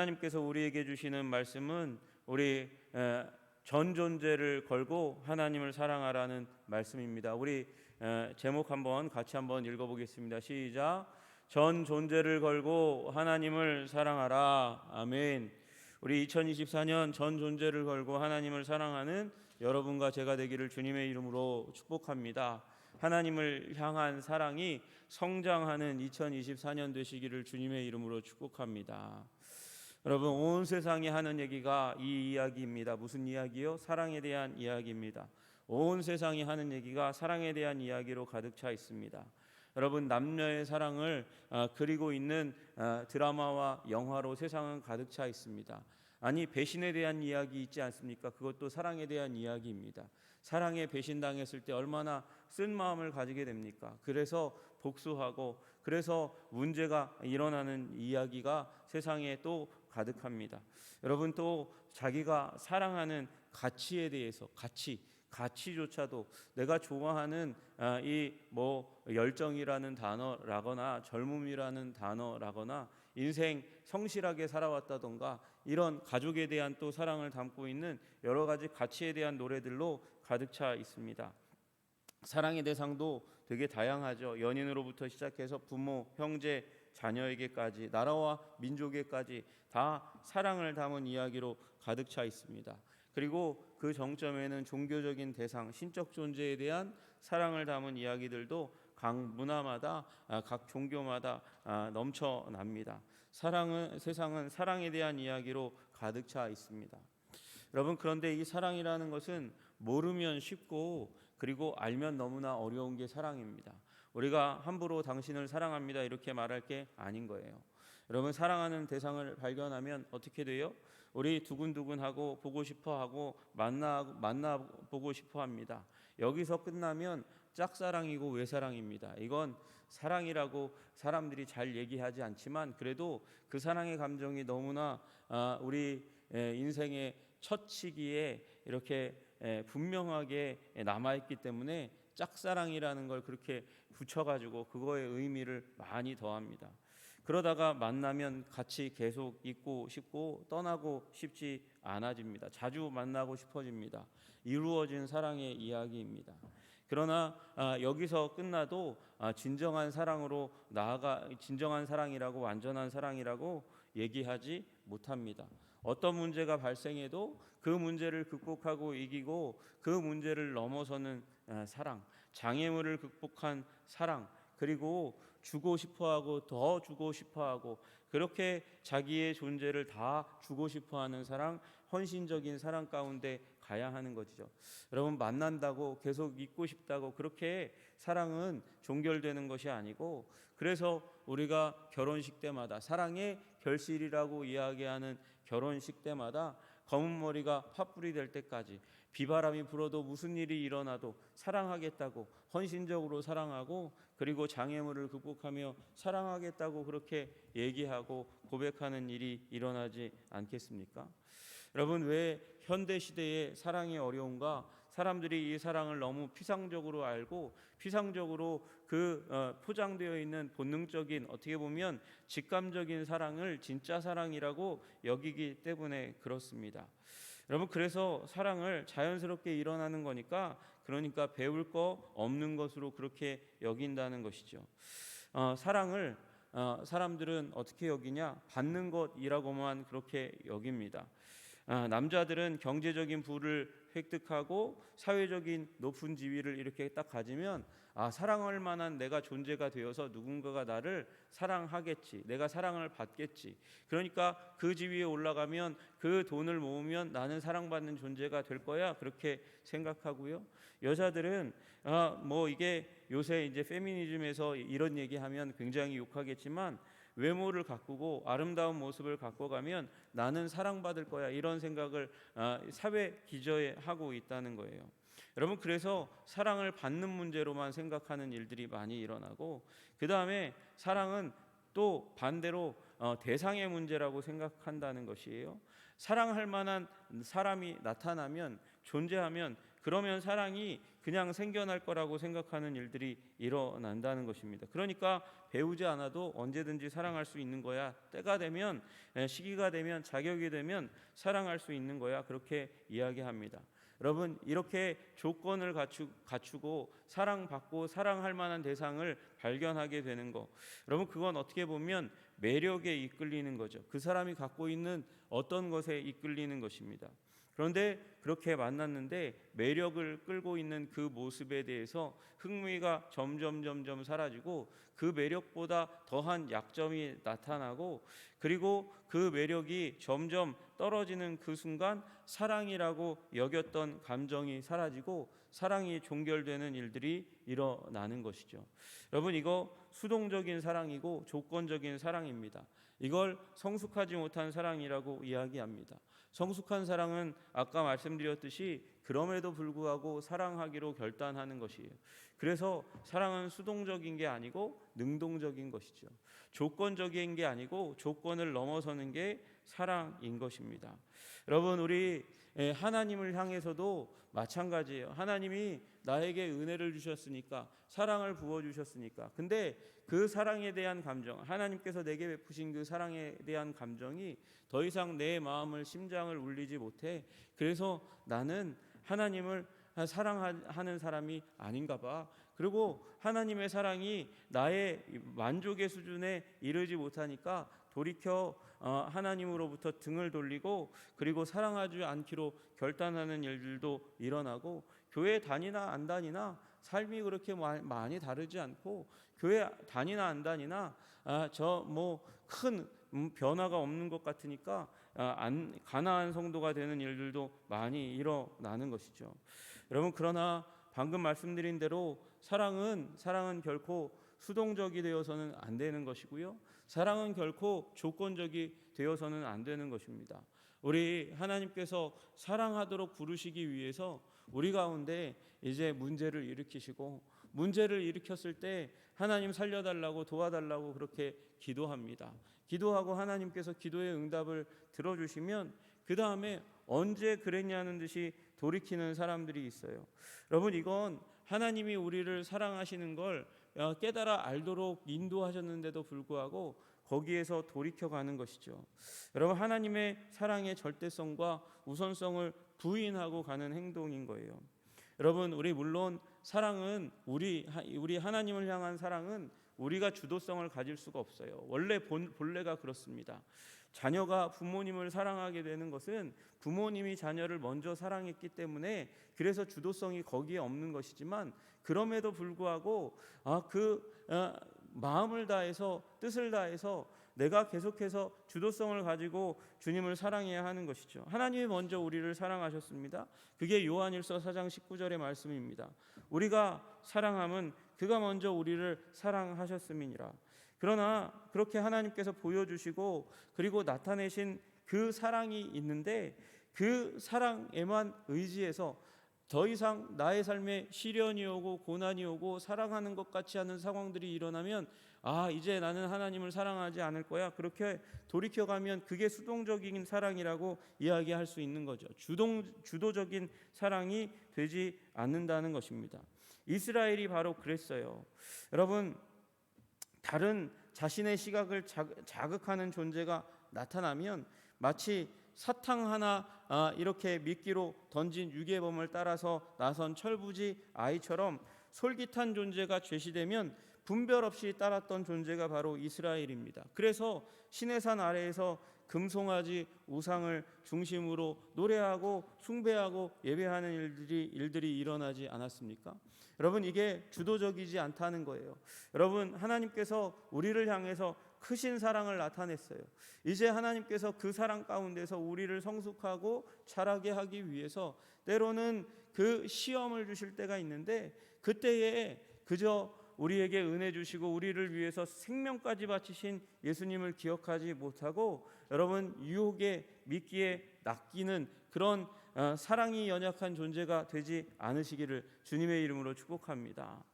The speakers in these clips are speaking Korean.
하나님께서 우리에게 주시는 말씀은 우리 전 존재를 걸고 하나님을 사랑하라는 말씀입니다. 우리 제목 같이 한번 읽어보겠습니다. 시작. 전 존재를 걸고 하나님을 사랑하라. 아멘. 우리 2024년 전 존재를 걸고 하나님을 사랑하는 여러분과 제가 되기를 주님의 이름으로 축복합니다. 하나님을 향한 사랑이 성장하는 2024년 되시기를 주님의 이름으로 축복합니다. 여러분, 온 세상이 하는 얘기가 이 이야기입니다. 무슨 이야기요? 사랑에 대한 이야기입니다. 온 세상이 하는 얘기가 사랑에 대한 이야기로 가득 차 있습니다. 여러분, 남녀의 사랑을 그리고 있는 드라마와 영화로 세상은 가득 차 있습니다. 아니, 배신에 대한 이야기 있지 않습니까? 그것도 사랑에 대한 이야기입니다. 사랑에 배신당했을 때 얼마나 쓴 마음을 가지게 됩니까? 그래서 복수하고 그래서 문제가 일어나는 이야기가 세상에 또 가득합니다. 여러분, 또 자기가 사랑하는 가치에 대해서 가치조차도 내가 좋아하는 이 열정이라는 단어라거나 젊음이라는 단어라거나 인생 성실하게 살아왔다던가 이런 가족에 대한 또 사랑을 담고 있는 여러 가지 가치에 대한 노래들로 가득 차 있습니다. 사랑의 대상도 되게 다양하죠. 연인으로부터 시작해서 부모, 형제, 자녀에게까지, 나라와 민족에까지 다 사랑을 담은 이야기로 가득 차 있습니다. 그리고 그 정점에는 종교적인 대상, 신적 존재에 대한 사랑을 담은 이야기들도 각 문화마다, 각 종교마다 넘쳐납니다. 세상은 사랑에 대한 이야기로 가득 차 있습니다. 여러분, 그런데 이 사랑이라는 것은 모르면 쉽고 그리고 알면 너무나 어려운 게 사랑입니다. 우리가 함부로 당신을 사랑합니다 이렇게 말할 게 아닌 거예요. 여러분, 사랑하는 대상을 발견하면 어떻게 돼요? 우리 두근두근하고 보고 싶어하고 만나보고 싶어합니다. 여기서 끝나면 짝사랑이고 외사랑입니다. 이건 사랑이라고 사람들이 잘 얘기하지 않지만 그래도 그 사랑의 감정이 너무나 우리 인생의 첫 시기에 이렇게 분명하게 남아있기 때문에 짝사랑이라는 걸 그렇게 붙여가지고 그거의 의미를 많이 더합니다. 그러다가 만나면 같이 계속 있고 싶고 떠나고 싶지 않아집니다. 자주 만나고 싶어집니다. 이루어진 사랑의 이야기입니다. 그러나 여기서 끝나도 진정한 사랑으로 진정한 사랑이라고 완전한 사랑이라고 얘기하지 못합니다. 어떤 문제가 발생해도 그 문제를 극복하고 이기고 그 문제를 넘어서는 사랑, 장애물을 극복한 사랑, 그리고 주고 싶어하고 더 주고 싶어하고 그렇게 자기의 존재를 다 주고 싶어하는 사랑, 헌신적인 사랑 가운데 가야 하는 것이죠. 여러분, 만난다고 계속 있고 싶다고 그렇게 사랑은 종결되는 것이 아니고, 그래서 우리가 결혼식 때마다 사랑의 결실이라고 이야기하는 결혼식 때마다 검은 머리가 팥불이 될 때까지 비바람이 불어도 무슨 일이 일어나도 사랑하겠다고 헌신적으로 사랑하고 그리고 장애물을 극복하며 사랑하겠다고 그렇게 얘기하고 고백하는 일이 일어나지 않겠습니까? 여러분, 왜 현대 시대에 사랑이 어려운가? 사람들이 이 사랑을 너무 피상적으로 알고 피상적으로 포장되어 있는 본능적인, 어떻게 보면 직감적인 사랑을 진짜 사랑이라고 여기기 때문에 그렇습니다. 여러분, 그래서 사랑을 자연스럽게 일어나는 거니까, 그러니까 배울 거 없는 것으로 그렇게 여긴다는 것이죠. 사랑을 사람들은 어떻게 여기냐? 받는 것이라고만 그렇게 여깁니다. 남자들은 경제적인 부를 획득하고 사회적인 높은 지위를 이렇게 딱 가지면 사랑할 만한 내가 존재가 되어서 누군가가 나를 사랑하겠지, 내가 사랑을 받겠지, 그러니까 그 지위에 올라가면 그 돈을 모으면 나는 사랑받는 존재가 될 거야, 그렇게 생각하고요. 여자들은 이게 요새 이제 페미니즘에서 이런 얘기하면 굉장히 욕하겠지만 외모를 가꾸고 아름다운 모습을 갖고 가면 나는 사랑받을 거야, 이런 생각을 사회 기저에 하고 있다는 거예요. 여러분, 그래서 사랑을 받는 문제로만 생각하는 일들이 많이 일어나고, 그 다음에 사랑은 또 반대로 대상의 문제라고 생각한다는 것이에요. 사랑할 만한 사람이 나타나면, 존재하면 그러면 사랑이 그냥 생겨날 거라고 생각하는 일들이 일어난다는 것입니다. 그러니까 배우지 않아도 언제든지 사랑할 수 있는 거야. 때가 되면, 시기가 되면, 자격이 되면 사랑할 수 있는 거야. 그렇게 이야기합니다. 여러분, 이렇게 조건을 갖추고 사랑받고 사랑할 만한 대상을 발견하게 되는 거, 여러분, 그건 어떻게 보면 매력에 이끌리는 거죠. 그 사람이 갖고 있는 어떤 것에 이끌리는 것입니다. 그런데 그렇게 만났는데 매력을 끌고 있는 그 모습에 대해서 흥미가 점점 사라지고, 그 매력보다 더한 약점이 나타나고, 그리고 그 매력이 점점 떨어지는 그 순간 사랑이라고 여겼던 감정이 사라지고 사랑이 종결되는 일들이 일어나는 것이죠. 여러분, 이거 수동적인 사랑이고 조건적인 사랑입니다. 이걸 성숙하지 못한 사랑이라고 이야기합니다. 성숙한 사랑은 아까 말씀드렸듯이 그럼에도 불구하고 사랑하기로 결단하는 것이에요. 그래서 사랑은 수동적인 게 아니고 능동적인 것이죠. 조건적인 게 아니고 조건을 넘어서는 게 사랑인 것입니다. 여러분, 우리 하나님을 향해서도 마찬가지예요. 하나님이 나에게 은혜를 주셨으니까, 사랑을 부어주셨으니까, 근데 그 사랑에 대한 감정, 하나님께서 내게 베푸신 그 사랑에 대한 감정이 더 이상 내 마음을, 심장을 울리지 못해. 그래서 나는 하나님을 사랑하는 사람이 아닌가 봐. 그리고 하나님의 사랑이 나의 만족의 수준에 이르지 못하니까 돌이켜 하나님으로부터 등을 돌리고, 그리고 사랑하지 않기로 결단하는 일들도 일어나고, 교회 다니나 안 다니나 삶이 그렇게 많이 다르지 않고, 교회 다니나 안 다니나 저 뭐 큰 변화가 없는 것 같으니까 가나안 성도가 되는 일들도 많이 일어나는 것이죠. 여러분, 그러나 방금 말씀드린 대로 사랑은 결코 수동적이 되어서는 안 되는 것이고요. 사랑은 결코 조건적이 되어서는 안 되는 것입니다. 우리 하나님께서 사랑하도록 부르시기 위해서 우리 가운데 이제 문제를 일으키시고, 문제를 일으켰을 때 하나님 살려달라고, 도와달라고 그렇게 기도합니다. 기도하고 하나님께서 기도의 응답을 들어주시면 그 다음에 언제 그랬냐는 듯이 돌이키는 사람들이 있어요. 여러분, 이건 하나님이 우리를 사랑하시는 걸 깨달아 알도록 인도하셨는데도 불구하고 거기에서 돌이켜가는 것이죠. 여러분, 하나님의 사랑의 절대성과 우선성을 부인하고 가는 행동인 거예요. 여러분, 우리 물론 사랑은 우리 하나님을 향한 사랑은 우리가 주도성을 가질 수가 없어요. 원래 본래가 그렇습니다. 자녀가 부모님을 사랑하게 되는 것은 부모님이 자녀를 먼저 사랑했기 때문에, 그래서 주도성이 거기에 없는 것이지만, 그럼에도 불구하고 마음을 다해서, 뜻을 다해서 내가 계속해서 주도성을 가지고 주님을 사랑해야 하는 것이죠. 하나님이 먼저 우리를 사랑하셨습니다. 그게 요한일서 4장 19절의 말씀입니다. 우리가 사랑함은 그가 먼저 우리를 사랑하셨음이니라. 그러나 그렇게 하나님께서 보여주시고 그리고 나타내신 그 사랑이 있는데, 그 사랑에만 의지해서 더 이상 나의 삶에 시련이 오고 고난이 오고 사랑하는 것 같지 않은 상황들이 일어나면, 이제 나는 하나님을 사랑하지 않을 거야, 그렇게 돌이켜가면 그게 수동적인 사랑이라고 이야기할 수 있는 거죠. 주도적인 사랑이 되지 않는다는 것입니다. 이스라엘이 바로 그랬어요. 여러분, 다른 자신의 시각을 자극하는 존재가 나타나면 마치 사탕 하나 이렇게 미끼로 던진 유괴범을 따라서 나선 철부지 아이처럼 솔깃한 존재가 제시되면 분별 없이 따랐던 존재가 바로 이스라엘입니다. 그래서 시내산 아래에서 금송아지 우상을 중심으로 노래하고 숭배하고 예배하는 일들이 일어나지 않았습니까? 여러분, 이게 주도적이지 않다는 거예요. 여러분, 하나님께서 우리를 향해서 크신 사랑을 나타냈어요. 이제 하나님께서 그 사랑 가운데서 우리를 성숙하고 자라게 하기 위해서 때로는 그 시험을 주실 때가 있는데, 그때에 그저 우리에게 은혜 주시고 우리를 위해서 생명까지 바치신 예수님을 기억하지 못하고, 여러분, 유혹에 미끼에 낚이는 그런 사랑이 연약한 존재가 되지 않으시기를 주님의 이름으로 축복합니다.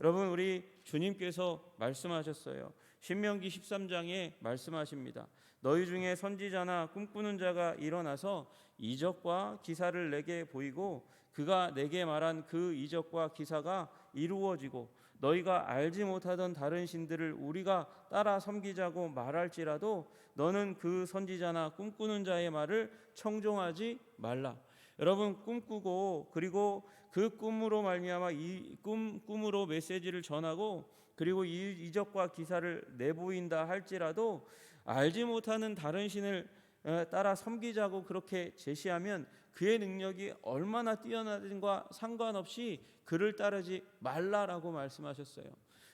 여러분, 우리 주님께서 말씀하셨어요. 신명기 13장에 말씀하십니다. 너희 중에 선지자나 꿈꾸는 자가 일어나서 이적과 기사를 내게 보이고 그가 내게 말한 그 이적과 기사가 이루어지고 너희가 알지 못하던 다른 신들을 우리가 따라 섬기자고 말할지라도 너는 그 선지자나 꿈꾸는 자의 말을 청종하지 말라. 여러분, 꿈꾸고 그리고 그 꿈으로 말미암아 이 꿈으로 메시지를 전하고 그리고 이 이적과 기사를 내보인다 할지라도 알지 못하는 다른 신을 따라 섬기자고 그렇게 제시하면 그의 능력이 얼마나 뛰어나든가 상관없이 그를 따르지 말라라고 말씀하셨어요.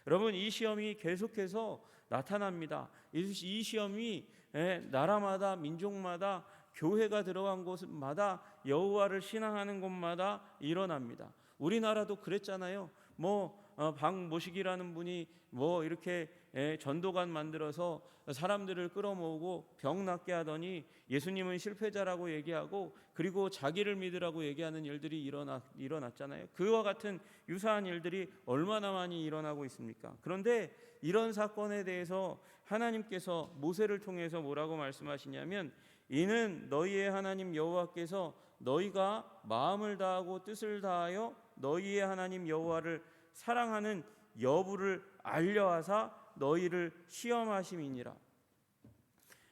여러분, 이 시험이 계속해서 나타납니다. 이 시험이 나라마다 민족마다 교회가 들어간 곳마다 여호와를 신앙하는 곳마다 일어납니다. 우리나라도 그랬잖아요. 박모식이라는 분이 이렇게 전도관 만들어서 사람들을 끌어모으고 병 낫게 하더니 예수님은 실패자라고 얘기하고 그리고 자기를 믿으라고 얘기하는 일들이 일어났잖아요. 그와 같은 유사한 일들이 얼마나 많이 일어나고 있습니까? 그런데 이런 사건에 대해서 하나님께서 모세를 통해서 뭐라고 말씀하시냐면 이는 너희의 하나님 여호와께서 너희가 마음을 다하고 뜻을 다하여 너희의 하나님 여호와를 사랑하는 여부를 알려하사 너희를 시험하심이니라.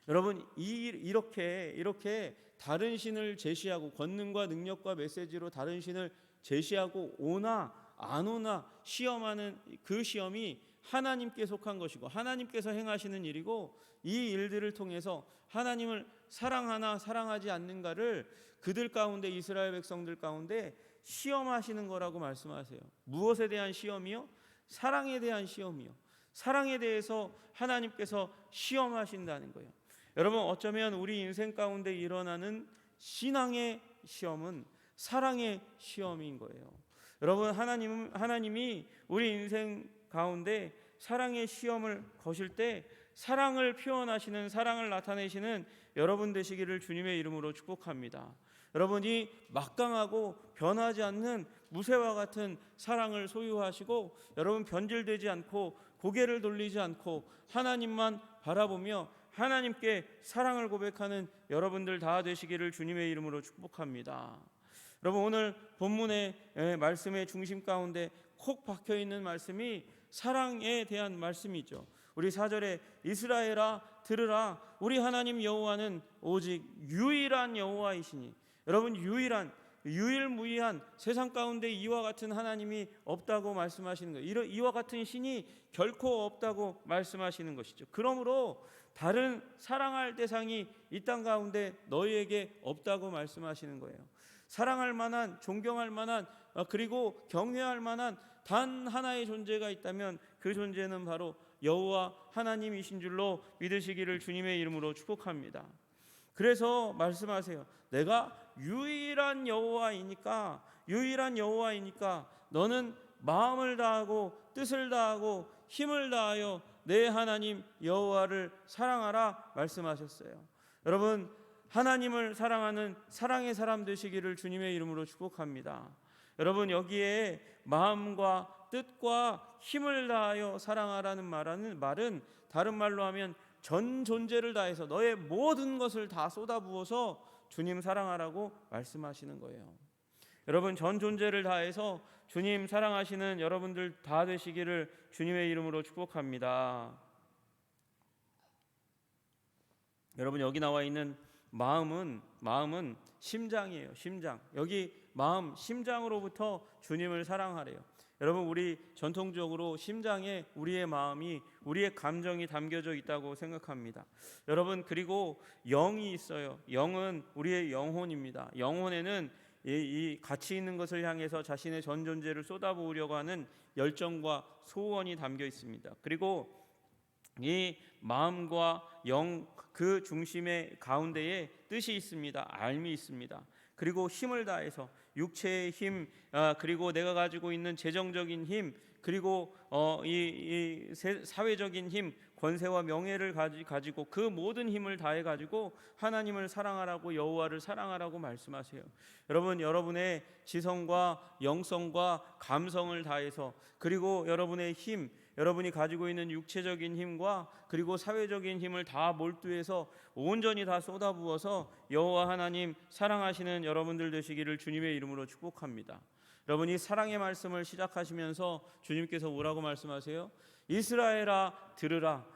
여러분, 이렇게 다른 신을 제시하고 권능과 능력과 메시지로 다른 신을 제시하고 오나 안 오나 시험하는 그 시험이 하나님께 속한 것이고 하나님께서 행하시는 일이고 이 일들을 통해서 하나님을 사랑하나 사랑하지 않는가를 그들 가운데 이스라엘 백성들 가운데 시험하시는 거라고 말씀하세요. 무엇에 대한 시험이요? 사랑에 대한 시험이요. 사랑에 대해서 하나님께서 시험하신다는 거예요. 여러분, 어쩌면 우리 인생 가운데 일어나는 신앙의 시험은 사랑의 시험인 거예요. 여러분, 하나님이 우리 인생 가운데 사랑의 시험을 거실 때 사랑을 표현하시는, 사랑을 나타내시는 여러분 되시기를 주님의 이름으로 축복합니다. 여러분이 막강하고 변하지 않는 무쇠와 같은 사랑을 소유하시고 여러분 변질되지 않고 고개를 돌리지 않고 하나님만 바라보며 하나님께 사랑을 고백하는 여러분들 다 되시기를 주님의 이름으로 축복합니다. 여러분, 오늘 본문의 말씀의 중심 가운데 콕 박혀 있는 말씀이 사랑에 대한 말씀이죠. 우리 4절에 이스라엘아 들으라, 우리 하나님 여호와는 오직 유일한 여호와이시니. 여러분, 유일무이한 세상 가운데 이와 같은 하나님이 없다고 말씀하시는 거예요. 이와 같은 신이 결코 없다고 말씀하시는 것이죠. 그러므로 다른 사랑할 대상이 이 땅 가운데 너희에게 없다고 말씀하시는 거예요. 사랑할 만한, 존경할 만한, 그리고 경외할 만한 단 하나의 존재가 있다면 그 존재는 바로 여호와 하나님이신 줄로 믿으시기를 주님의 이름으로 축복합니다. 그래서 말씀하세요. 내가 유일한 여호와이니까 너는 마음을 다하고 뜻을 다하고 힘을 다하여 내 하나님 여호와를 사랑하라 말씀하셨어요. 여러분, 하나님을 사랑하는 사랑의 사람 되시기를 주님의 이름으로 축복합니다. 여러분, 여기에 마음과 뜻과 힘을 다하여 사랑하라는 말은 다른 말로 하면 전 존재를 다해서 너의 모든 것을 다 쏟아부어서 주님 사랑하라고 말씀하시는 거예요. 여러분, 전 존재를 다해서 주님 사랑하시는 여러분들 다 되시기를 주님의 이름으로 축복합니다. 여러분, 여기 나와 있는 마음은 심장이에요. 심장. 여기 마음, 심장으로부터 주님을 사랑하래요. 여러분, 우리 전통적으로 심장에 우리의 마음이, 우리의 감정이 담겨져 있다고 생각합니다. 여러분, 그리고 영이 있어요. 영은 우리의 영혼입니다. 영혼에는 이 가치 있는 것을 향해서 자신의 전 존재를 쏟아부으려고 하는 열정과 소원이 담겨 있습니다. 그리고 이 마음과 영, 그 중심의 가운데에 뜻이 있습니다. 알미 있습니다. 그리고 힘을 다해서 육체의 힘, 그리고 내가 가지고 있는 재정적인 힘, 그리고 이 사회적인 힘, 권세와 명예를 가지고 그 모든 힘을 다해 가지고 하나님을 사랑하라고, 여호와를 사랑하라고 말씀하세요. 여러분, 여러분의 지성과 영성과 감성을 다해서, 그리고 여러분의 힘, 여러분이 가지고 있는 육체적인 힘과 그리고 사회적인 힘을 다 몰두해서 온전히 다 쏟아부어서 여호와 하나님 사랑하시는 여러분들 되시기를 주님의 이름으로 축복합니다. 여러분이 사랑의 말씀을 시작하시면서 주님께서 뭐라고 말씀하세요? 이스라엘아 들으라,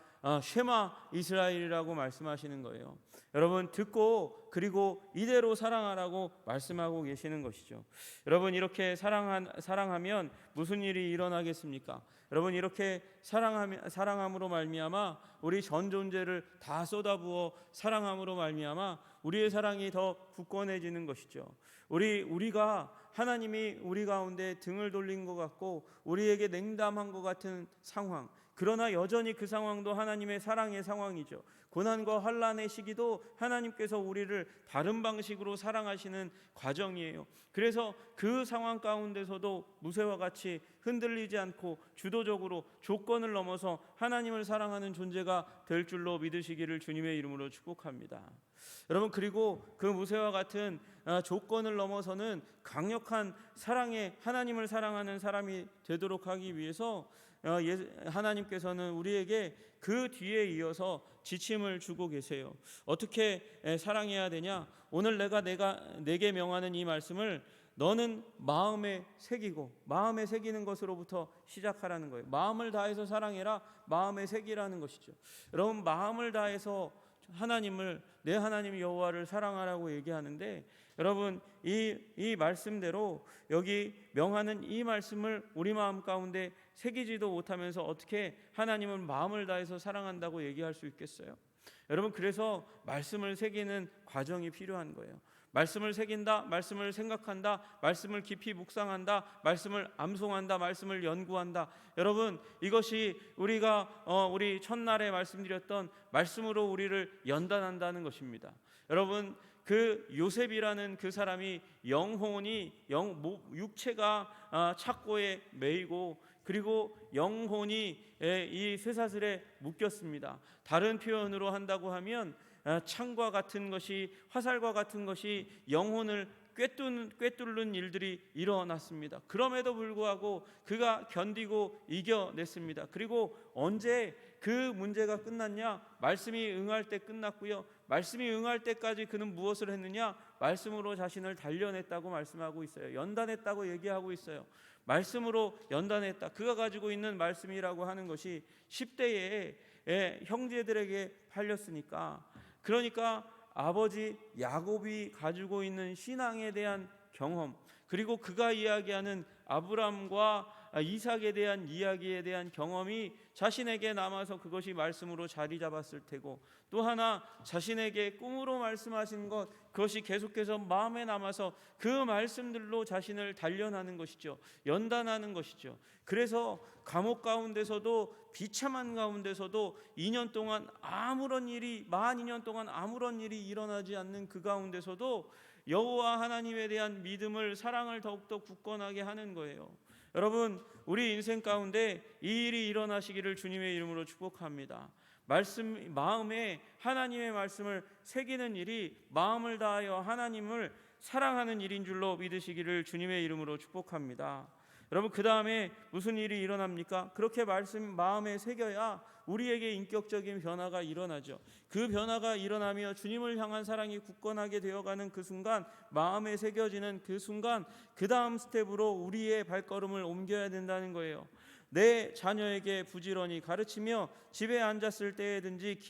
쉐마 이스라엘이라고 말씀하시는 거예요. 여러분 듣고 그리고 이대로 사랑하라고 말씀하고 계시는 것이죠. 여러분 이렇게 사랑하면 무슨 일이 일어나겠습니까? 여러분 이렇게 사랑함으로 말미암아 우리 전 존재를 다 쏟아부어 사랑함으로 말미암아 우리의 사랑이 더 굳건해지는 것이죠. 우리가 하나님이 우리 가운데 등을 돌린 것 같고 우리에게 냉담한 것 같은 상황, 그러나 여전히 그 상황도 하나님의 사랑의 상황이죠. 고난과 환난의 시기도 하나님께서 우리를 다른 방식으로 사랑하시는 과정이에요. 그래서 그 상황 가운데서도 무쇠와 같이 흔들리지 않고 주도적으로 조건을 넘어서 하나님을 사랑하는 존재가 될 줄로 믿으시기를 주님의 이름으로 축복합니다. 여러분 그리고 그 무쇠와 같은 조건을 넘어서는 강력한 사랑의 하나님을 사랑하는 사람이 되도록 하기 위해서 하나님께서는 우리에게 그 뒤에 이어서 지침을 주고 계세요. 어떻게 사랑해야 되냐? 오늘 내게 명하는 이 말씀을 너는 마음에 새기고, 마음에 새기는 것으로부터 시작하라는 거예요. 마음을 다해서 사랑해라, 마음에 새기라는 것이죠. 여러분 마음을 다해서 하나님을, 내 하나님 여호와를 사랑하라고 얘기하는데, 여러분 이 말씀대로 여기 명하는 이 말씀을 우리 마음 가운데 새기지도 못하면서 어떻게 하나님을 마음을 다해서 사랑한다고 얘기할 수 있겠어요? 여러분 그래서 말씀을 새기는 과정이 필요한 거예요. 말씀을 새긴다, 말씀을 생각한다, 말씀을 깊이 묵상한다, 말씀을 암송한다, 말씀을 연구한다. 여러분 이것이 우리 첫날에 말씀드렸던 말씀으로 우리를 연단한다는 것입니다. 여러분 그 요셉이라는 그 사람이 육체가 착고에 매이고 그리고 영혼이 이 쇠사슬에 묶였습니다. 다른 표현으로 한다고 하면 창과 같은 것이, 화살과 같은 것이 영혼을 꿰뚫는 일들이 일어났습니다. 그럼에도 불구하고 그가 견디고 이겨냈습니다. 그리고 언제 그 문제가 끝났냐? 말씀이 응할 때 끝났고요. 말씀이 응할 때까지 그는 무엇을 했느냐? 말씀으로 자신을 단련했다고 말씀하고 있어요. 연단했다고 얘기하고 있어요. 말씀으로 연단했다. 그가 가지고 있는 말씀이라고 하는 것이 10대에 형제들에게 팔렸으니까, 그러니까 아버지 야곱이 가지고 있는 신앙에 대한 경험, 그리고 그가 이야기하는 아브람과 이삭에 대한 이야기에 대한 경험이 자신에게 남아서 그것이 말씀으로 자리 잡았을 테고, 또 하나 자신에게 꿈으로 말씀하신 것, 그것이 계속해서 마음에 남아서 그 말씀들로 자신을 단련하는 것이죠. 연단하는 것이죠. 그래서 감옥 가운데서도, 비참한 가운데서도 2년 동안 만 2년 동안 아무런 일이 일어나지 않는 그 가운데서도 여호와 하나님에 대한 믿음을, 사랑을 더욱더 굳건하게 하는 거예요. 여러분 우리 인생 가운데 이 일이 일어나시기를 주님의 이름으로 축복합니다. 마음에 하나님의 말씀을 새기는 일이 마음을 다하여 하나님을 사랑하는 일인 줄로 믿으시기를 주님의 이름으로 축복합니다. 여러분 그 다음에 무슨 일이 일어납니까? 그렇게 말씀 마음에 새겨야 우리에게 인격적인 변화가 일어나죠. 그 변화가 일어나며 주님을 향한 사랑이 굳건하게 되어가는 그 순간, 마음에 새겨지는 그 순간, 그 다음 스텝으로 우리의 발걸음을 옮겨야 된다는 거예요. 내 자녀에게 부지런히 가르치며 집에 앉았을 때에든지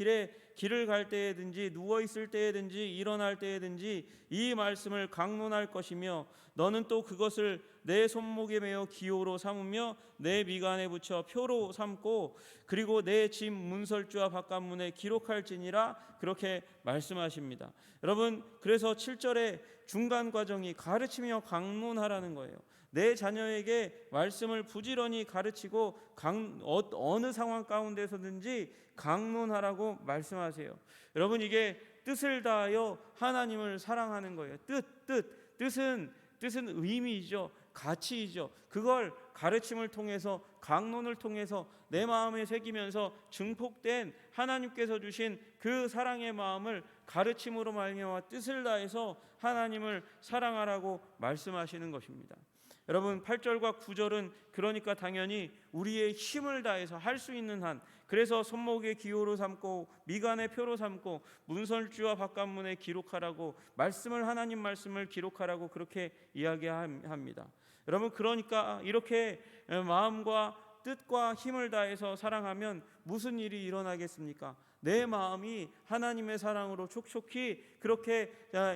길을 갈 때에든지 누워 있을 때에든지 일어날 때에든지 이 말씀을 강론할 것이며, 너는 또 그것을 내 손목에 매어 기호로 삼으며 내 미간에 붙여 표로 삼고 그리고 내 집 문설주와 바깥문에 기록할지니라, 그렇게 말씀하십니다. 여러분 그래서 7절의 중간 과정이 가르치며 강론하라는 거예요. 내 자녀에게 말씀을 부지런히 가르치고 어느 상황 가운데서든지 강론하라고 말씀하세요. 여러분 이게 뜻을 다하여 하나님을 사랑하는 거예요. 뜻은 의미이죠. 가치이죠. 그걸 가르침을 통해서, 강론을 통해서 내 마음에 새기면서 증폭된 하나님께서 주신 그 사랑의 마음을 가르침으로 말미암아 뜻을 다해서 하나님을 사랑하라고 말씀하시는 것입니다. 여러분 8절과 9절은 그러니까 당연히 우리의 힘을 다해서 할 수 있는 한, 그래서 손목에 기호로 삼고 미간에 표로 삼고 문설주와 바깥문에 기록하라고 하나님 말씀을 기록하라고 그렇게 이야기합니다. 여러분 그러니까 이렇게 마음과 뜻과 힘을 다해서 사랑하면 무슨 일이 일어나겠습니까? 내 마음이 하나님의 사랑으로 촉촉히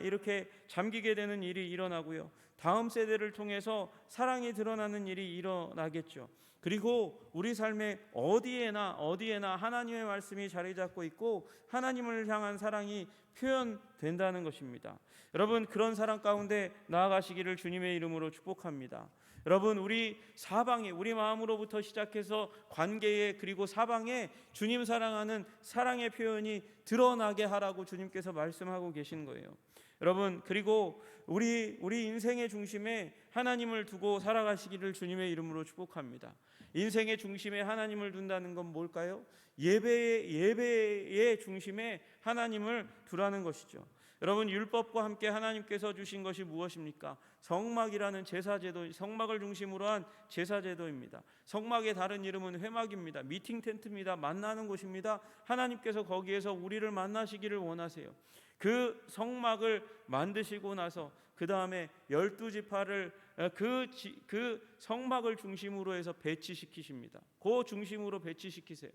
이렇게 잠기게 되는 일이 일어나고요. 다음 세대를 통해서 사랑이 드러나는 일이 일어나겠죠. 그리고 우리 삶의 어디에나 하나님의 말씀이 자리 잡고 있고 하나님을 향한 사랑이 표현된다는 것입니다. 여러분 그런 사랑 가운데 나아가시기를 주님의 이름으로 축복합니다. 여러분 우리 사방에, 우리 마음으로부터 시작해서 관계에, 그리고 사방에 주님 사랑하는 사랑의 표현이 드러나게 하라고 주님께서 말씀하고 계신 거예요. 여러분 그리고 우리 인생의 중심에 하나님을 두고 살아가시기를 주님의 이름으로 축복합니다. 인생의 중심에 하나님을 둔다는 건 뭘까요? 예배의 중심에 하나님을 두라는 것이죠. 여러분 율법과 함께 하나님께서 주신 것이 무엇입니까? 성막이라는 제사제도, 성막을 중심으로 한 제사제도입니다. 성막의 다른 이름은 회막입니다. 미팅 텐트입니다. 만나는 곳입니다. 하나님께서 거기에서 우리를 만나시기를 원하세요. 그 성막을 만드시고 나서 그 다음에 12지파를 그 성막을 중심으로 해서 배치시키십니다. 그 중심으로 배치시키세요.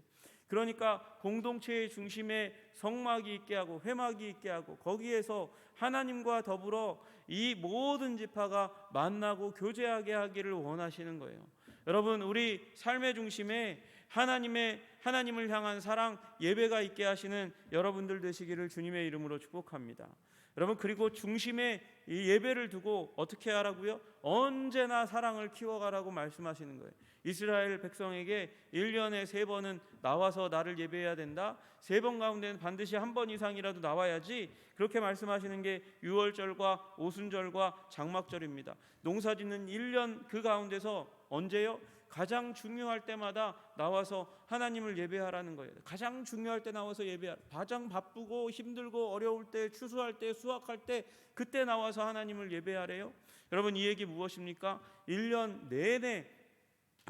그러니까 공동체의 중심에 성막이 있게 하고 회막이 있게 하고 거기에서 하나님과 더불어 이 모든 지파가 만나고 교제하게 하기를 원하시는 거예요. 여러분 우리 삶의 중심에 하나님을 향한 사랑, 예배가 있게 하시는 여러분들 되시기를 주님의 이름으로 축복합니다. 여러분 그리고 중심에 이 예배를 두고 어떻게 하라고요? 언제나 사랑을 키워가라고 말씀하시는 거예요. 이스라엘 백성에게 1년에 3번은 나와서 나를 예배해야 된다. 3번 가운데는 반드시 1번 이상이라도 나와야지. 그렇게 말씀하시는 게 유월절과 오순절과 장막절입니다. 농사짓는 1년 그 가운데서 언제요? 가장 중요할 때마다 나와서 하나님을 예배하라는 거예요. 가장 중요할 때 나와서 예배하라. 가장 바쁘고 힘들고 어려울 때, 추수할 때, 수확할 때 그때 나와서 하나님을 예배하래요. 여러분 이 얘기 무엇입니까? 1년 내내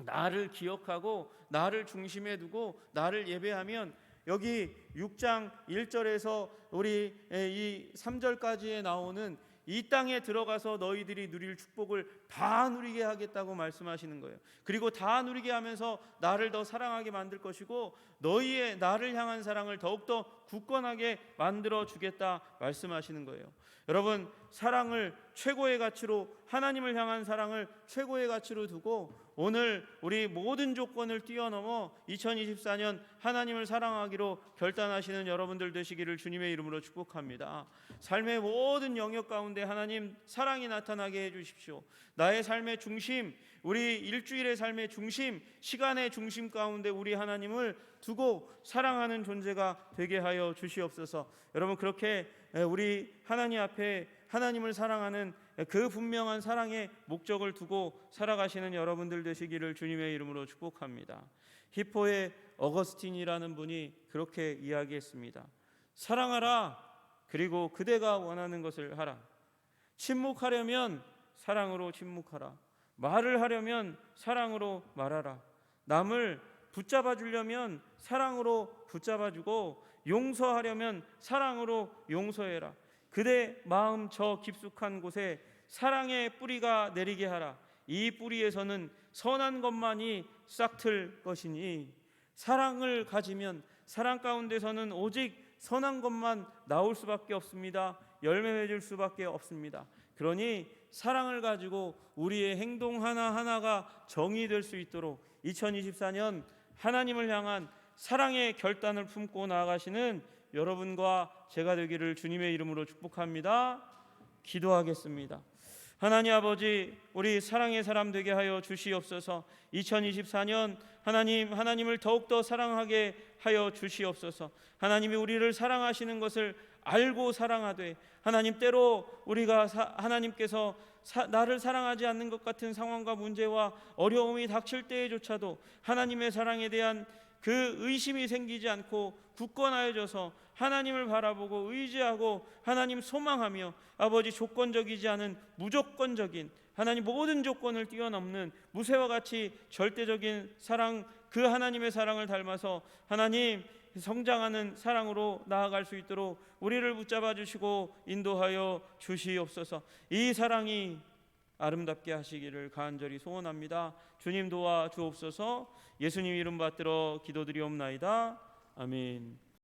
나를 기억하고 나를 중심에 두고 나를 예배하면 여기 6장 1절에서 우리 이 3절까지에 나오는 이 땅에 들어가서 너희들이 누릴 축복을 다 누리게 하겠다고 말씀하시는 거예요. 그리고 다 누리게 하면서 나를 더 사랑하게 만들 것이고 너희의 나를 향한 사랑을 더욱더 굳건하게 만들어 주겠다 말씀하시는 거예요. 여러분 사랑을 최고의 가치로, 하나님을 향한 사랑을 최고의 가치로 두고 오늘 우리 모든 조건을 뛰어넘어 2024년 하나님을 사랑하기로 결단하시는 여러분들 되시기를 주님의 이름으로 축복합니다. 삶의 모든 영역 가운데 하나님 사랑이 나타나게 해주십시오. 나의 삶의 중심, 우리 일주일의 삶의 중심, 시간의 중심 가운데 우리 하나님을 두고 사랑하는 존재가 되게 하여 주시옵소서. 여러분 그렇게 우리 하나님 앞에 하나님을 사랑하는 그 분명한 사랑의 목적을 두고 살아가시는 여러분들 되시기를 주님의 이름으로 축복합니다. 히포의 어거스틴이라는 분이 그렇게 이야기했습니다. 사랑하라. 그리고 그대가 원하는 것을 하라. 침묵하려면 사랑으로 침묵하라. 말을 하려면 사랑으로 말하라. 남을 붙잡아 주려면 사랑으로 붙잡아 주고 용서하려면 사랑으로 용서해라. 그대 마음 저 깊숙한 곳에 사랑의 뿌리가 내리게 하라. 이 뿌리에서는 선한 것만이 싹틀 것이니 사랑을 가지면 사랑 가운데서는 오직 선한 것만 나올 수밖에 없습니다. 열매 맺을 수밖에 없습니다. 그러니 사랑을 가지고 우리의 행동 하나하나가 정의 될 수 있도록 2024년 하나님을 향한 사랑의 결단을 품고 나아가시는 여러분과 제가 되기를 주님의 이름으로 축복합니다. 기도하겠습니다. 하나님 아버지, 우리 사랑의 사람 되게 하여 주시옵소서. 2024년 하나님을 더욱더 사랑하게 하여 주시옵소서. 하나님이 우리를 사랑하시는 것을 알고 사랑하되, 하나님 때로 우리가 하나님께서 나를 사랑하지 않는 것 같은 상황과 문제와 어려움이 닥칠 때에조차도 하나님의 사랑에 대한 그 의심이 생기지 않고 굳건하여져서 하나님을 바라보고 의지하고 하나님 소망하며 아버지 조건적이지 않은 무조건적인 하나님 모든 조건을 뛰어넘는 무쇠와 같이 절대적인 사랑, 그 하나님의 사랑을 닮아서 하나님 성장하는 사랑으로 나아갈 수 있도록 우리를 붙잡아 주시고 인도하여 주시옵소서. 이 사랑이 아름답게 하시기를 간절히 소원합니다. 주님 도와 주옵소서. 예수님 이름 받들어 기도드리옵나이다. 아멘.